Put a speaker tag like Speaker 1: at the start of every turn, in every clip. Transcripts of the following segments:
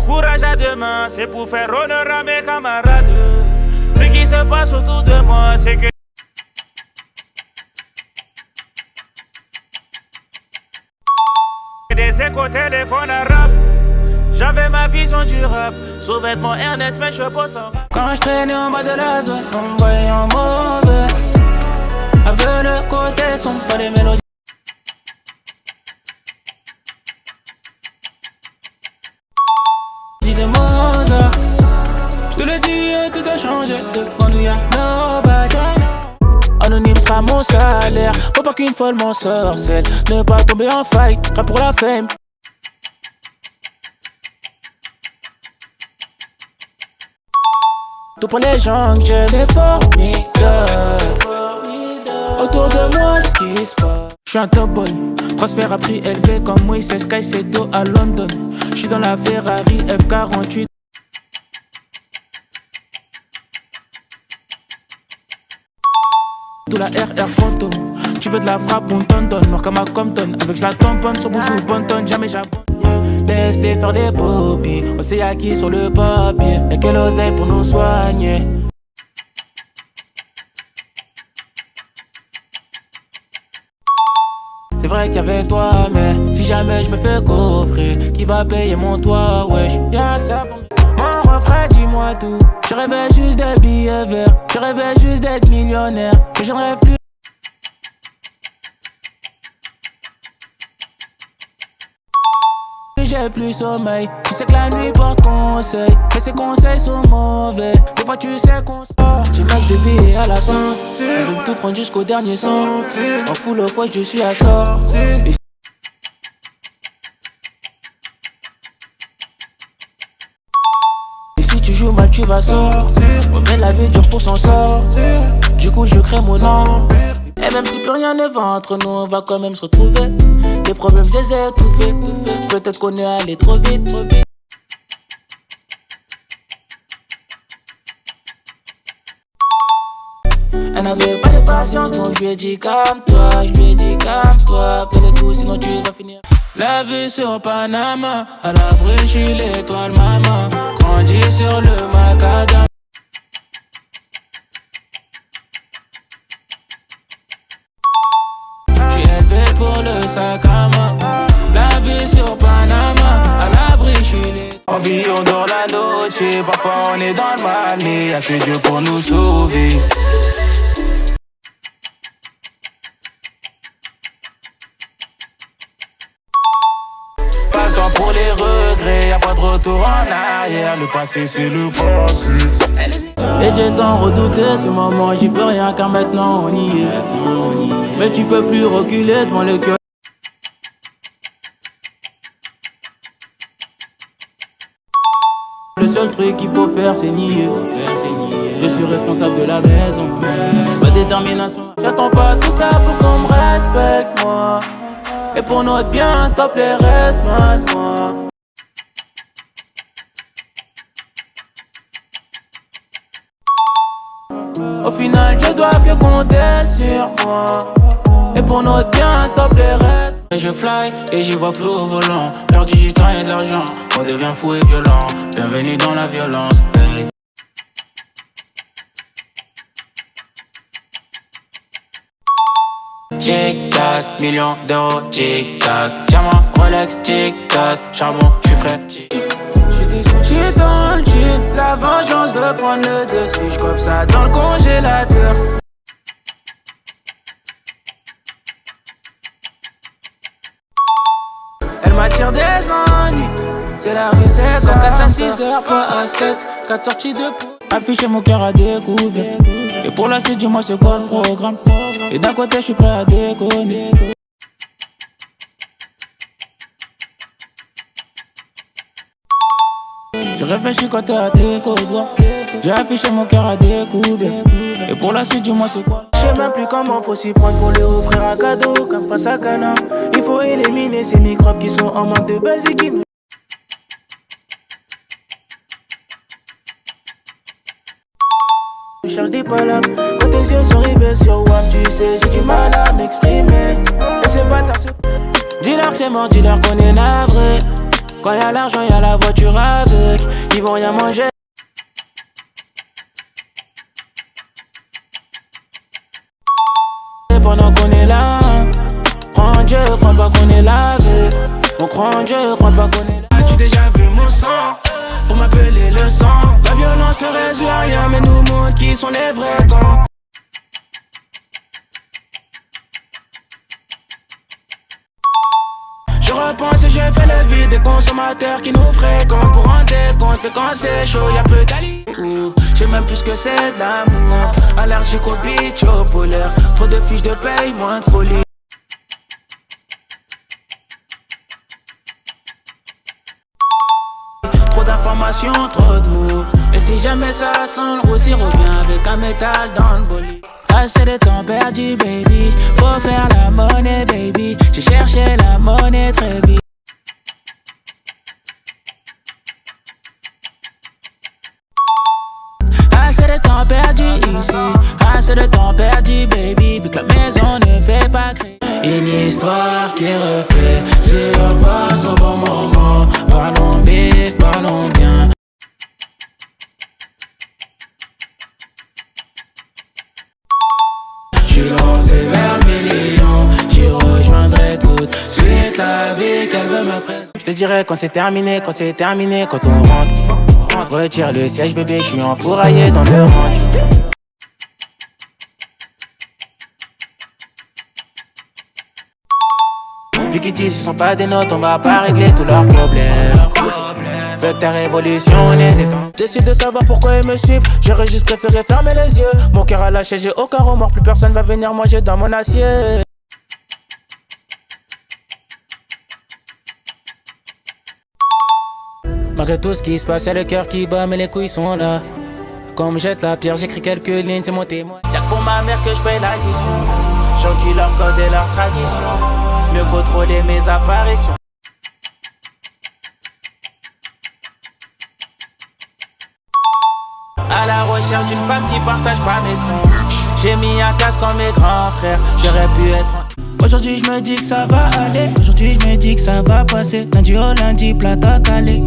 Speaker 1: courage à deux mains, c'est pour faire honneur à mes camarades. Ce qui se passe autour de moi, c'est que des échos téléphones arabes. J'avais ma vision du rap, sous-vêtements Ernest, mes chevaux sont rap. Quand je traînais en bas de la zone, on me voyait en mauvais. Avec le côté sombre, pas les mélodies. De Mozart, je te le dis, tout a changé. Quand il y a nobody. Anonyme sera mon salaire. Faut pas qu'une folle m'en sorcelle. Ne pas tomber en fight, rien pour la fame. Tout pour les gens que j'aime, c'est formidable. Autour de moi, ce qui se passe. J'suis un top boy, transfert à prix élevé comme Moïse Sky Seto à London. J'suis dans la Ferrari F48. Tout la RR Phantom. Tu veux de la frappe, on t'en donne. Noir comme à Compton. Avec la tamponne sur bouche ou bonton, jamais j'abandonne. Laisse-les faire des bobies. On sait à qui sur le papier. Y'a quelle oseille pour nous soigner. C'est vrai qu'il y avait toi, mais si jamais je me fais coffrer, qui va payer mon toit, wesh? Y'a que ça pour moi. Mon refrain, dis-moi tout. Je rêvais juste des billets verts. Je rêvais juste d'être millionnaire. Mais j'en rêve plus. J'ai plus sommeil. Tu sais que la nuit porte conseil. Mais ces conseils sont mauvais. Des fois tu sais qu'on sort. J'ai max de billets à la santé. Elle veut tout prendre jusqu'au dernier centime. En full of fois je suis à sortir. Et si tu joues mal tu vas sortir. Mais la vie dure pour s'en sortir. Du coup je crée mon nom. Et même si plus rien ne va entre nous, on va quand même se retrouver. Les problèmes, je les ai étouffés. Peut-être qu'on est allé trop vite. Elle n'avait pas de patience, donc je lui ai dit calme-toi. Je lui ai dit calme-toi. Prenez tout, sinon tu vas finir. La vue sur Panama, à l'abri, je suis l'étoile, maman. Grandi sur le macadam. Pour le sac à main, la vie sur Panama, à l'abri, je suis les. On vit, on dort la noche, parfois on est dans le mal, mais y'a que Dieu pour nous sauver. Pas le temps pour les regrets, y'a pas de retour en arrière, le passé c'est le passé. Et j'ai tant redouté ce moment, j'y peux rien car maintenant on y est. Mais tu peux plus reculer devant le cœur. Le seul truc qu'il faut faire c'est nier. Je suis responsable de la maison. Ma détermination. J'attends pas tout ça pour qu'on me respecte moi. Et pour notre bien, stop les restes moi. Au final, je dois que compter sur moi. Et pour notre bien, stop les restes. Et je fly et j'y vois flou au volant. Perdu du temps et de l'argent. On devient fou et violent. Bienvenue dans la violence. Hey. Tic-tac, millions d'euros, tic-tac. Diamant, Rolex, tic-tac. Charbon, j'suis frais, j'ai des outils dans le jean. La vengeance veut prendre le dessus. J'coiffe ça dans le congélateur. Elle m'attire des ennuis. C'est la rue, c'est comme ça. 6h, pas à 7. 4 sorties de peau. Afficher mon cœur à découvert. Et pour la suite, dis-moi c'est quoi le programme. Et d'un côté, j'suis prêt à déconner. Je réfléchis quand t'es à tes doigts. J'ai affiché mon cœur à découvert. Et pour la suite, dis-moi c'est quoi. Je sais même plus comment faut s'y prendre pour lui offrir un cadeau. Comme face à Cana. Il faut éliminer ces microbes qui sont en manque de base et qui nous. Je cherche des palabres. Quand tes yeux sont rivés sur WAP, tu sais, j'ai du mal à m'exprimer. Et c'est pas ta. Dis-leur que c'est mort, dis-leur qu'on est navré. Quand y'a l'argent, y'a la voiture avec. Ils vont rien manger. Pendant qu'on est là, crois en Dieu, crois pas qu'on est lavé. On croit en Dieu, crois pas qu'on est là. As-tu déjà vu mon sang pour m'appeler le sang? La violence ne résout rien, mais nous montre qui sont les vrais camps. Je repense et je fais le vide des consommateurs qui nous fréquentent. Pour rendre compte que quand c'est chaud, y'a peu d'alliés. J'ai même plus que c'est de l'amour. Allergique au bitch, au polaire. Trop de fiches de paye, moins de folie. Trop d'informations, trop de mots. Et si jamais ça sent le roussi, reviens avec un métal dans le bolide. Assez de temps perdu, baby. Faut faire la monnaie, baby. J'ai cherché la monnaie très vite. Assez de temps perdu ici. Assez de temps perdu, baby. Vu que la maison ne fait pas créer. Une histoire qui refait. Si on passe au bon moment. Parlons bif, parlons bien. J'suis lancé vers le million, j'y rejoindrai tout de suite la vie qu'elle veut me présenter. J'te dirai quand c'est terminé, quand on rentre. Retire le siège bébé, j'suis enfouraillé dans le ranch. Vu qu'ils disent ils sont pas des notes, on va pas régler tous leurs problèmes. Fuck ta révolution, on est des temps. J'essaie de savoir pourquoi ils me suivent. J'aurais juste préféré fermer les yeux. Mon cœur a lâché, j'ai aucun remords. Plus personne va venir manger dans mon assiette. Malgré tout ce qui se passe, y'a le cœur qui bat, mais les couilles sont là. Quand on me jette la pierre, j'écris quelques lignes, c'est mon témoin. Y'a que pour ma mère que je paye l'addition. J'encule leur code et leur tradition. Mieux contrôler mes apparitions. À la recherche d'une femme qui partage pas mes sons. J'ai mis un casque comme mes grands frères. J'aurais pu être. Aujourd'hui je me dis que ça va aller. Aujourd'hui je me dis que ça va passer. Lundi au lundi, plata calé.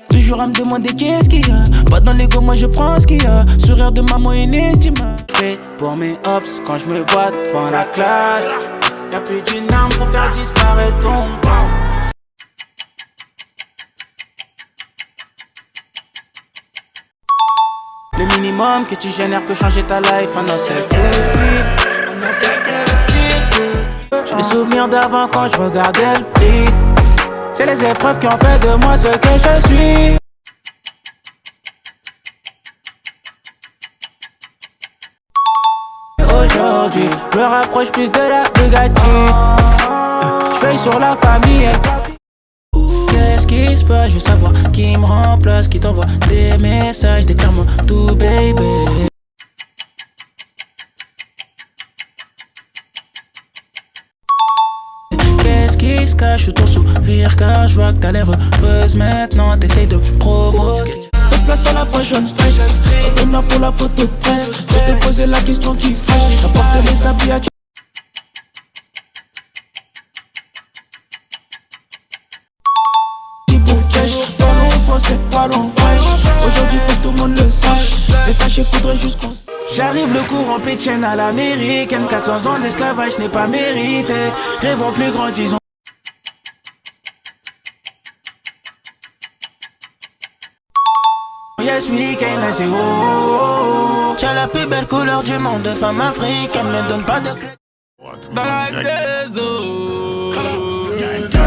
Speaker 1: Toujours à me demander qu'est-ce qu'il y a. Pas dans l'ego, moi je prends ce qu'il y a. Sourire de maman inestimable. J'fais pour mes hops quand je me vois devant la classe. Y'a plus d'une arme pour faire disparaître ton plan. Le minimum que tu génères peut changer ta life. Un an c'est plus. J'ai des souvenirs d'avant quand je regardais le prix. C'est les épreuves qui ont fait de moi ce que je suis. Aujourd'hui, je me rapproche plus de la Bugatti. Je veille sur la famille et le papi. Qu'est-ce qui se passe? Je veux savoir qui me remplace, qui t'envoie des messages, déclare-moi tout, baby. Qu'est-ce qui se cache sous ton sourire? Car je vois que t'as l'air heureuse maintenant, t'essayes de provoquer. Fais place à la fashion street. Donne-moi pour la photo de presse. Je vais te poser la question qui fâche. Rapporte les habits à qui. C'est pas long fraîche. Aujourd'hui faut que tout le monde le sache. Les tâches faudrait juste qu'on. J'arrive le cours en pétienne à l'américaine. 400 ans d'esclavage n'est pas mérité. Rêvons plus grand, disons. Yes, week-end, c'est oh.
Speaker 2: T'as la plus belle couleur du monde, femme africaine, ne donne pas de clé.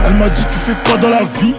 Speaker 3: Elle m'a dit tu fais quoi dans la vie?